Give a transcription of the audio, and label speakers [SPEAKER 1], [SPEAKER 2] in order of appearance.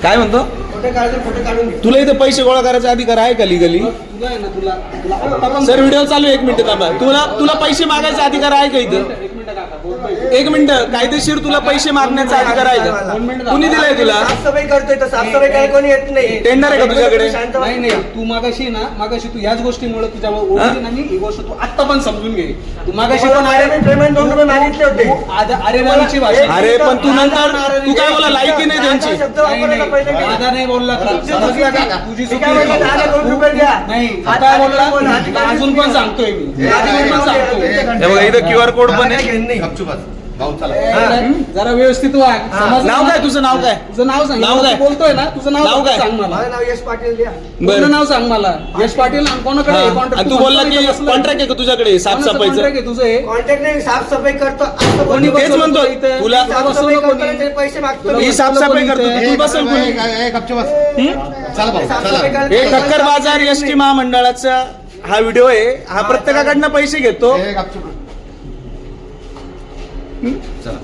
[SPEAKER 1] काय म्हणतो? तुला इथे पैसे गोळा करायचा अधिकार आहे का लिगली? सर व्हिडिओ चालू आहे, 1 मिनिट थांबा. तुला पैसे मागायचा अधिकार आहे का इथं? 1 मिनिट. कायदेशीर तुला पैसे मागण्याचा अधिकार आहे का? कुणी दिलाय तुला?
[SPEAKER 2] साफसफाई करतोय तर साफसफाई काय कोणी येत नाही.
[SPEAKER 1] टेंडर आहे का तुझ्याकडे?
[SPEAKER 3] नाही तू मागाशी तू ह्याच गोष्टीमुळे तुझ्या ओळखी नाही ही गोष्ट तू आता पण समजून घे. तू मागाशी पण
[SPEAKER 2] पेमेंट 2 रुपये मागितले होते.
[SPEAKER 3] अरे बाबाची भाषा.
[SPEAKER 1] अरे पण तू नंतर तू काय बोला लायकी नाही त्यांची.
[SPEAKER 3] दादा नाही बोलला तुझी चुकी नाही.
[SPEAKER 2] आता
[SPEAKER 3] बोलला अजून पण सांगतोय मी. अजून पण सांगतोय.
[SPEAKER 1] हे बघा इथं QR कोड पण आहे.
[SPEAKER 3] जरा व्यवस्थित वाग.
[SPEAKER 1] नाव काय तुझं? नाव काय?
[SPEAKER 3] तुझं नाव सांग.
[SPEAKER 1] नाव काय?
[SPEAKER 3] बोलतोय ना तुझं नाव
[SPEAKER 1] काय?
[SPEAKER 3] सांग मला.
[SPEAKER 2] माझं नाव यश पाटील द्या.
[SPEAKER 3] पूर्ण नाव सांग मला. यश पाटील. आणि कोणाकडे आहे contract?
[SPEAKER 1] आणि तू बोलला की कॉन्ट्रॅक्ट आहे का तुझ्याकडे
[SPEAKER 3] कोणाचं
[SPEAKER 1] साफसफाईचं?
[SPEAKER 3] contract आहे तुझं हे?
[SPEAKER 2] कॉन्टॅक्ट नाही, साफसफाई करतो असं
[SPEAKER 3] कोणी
[SPEAKER 2] बोलतो.
[SPEAKER 1] तेच म्हणतो
[SPEAKER 3] इथं?
[SPEAKER 1] तुला.
[SPEAKER 2] साफसफाई करतो आणि ते पैसे मागतो.
[SPEAKER 1] ही साफसफाई करतो तू बसल कोणी? हे ठक्कर बाजार एसटी महामंडळाचा हा व्हिडिओ आहे. हा प्रत्येकाकडनं पैसे घेतो.
[SPEAKER 4] चला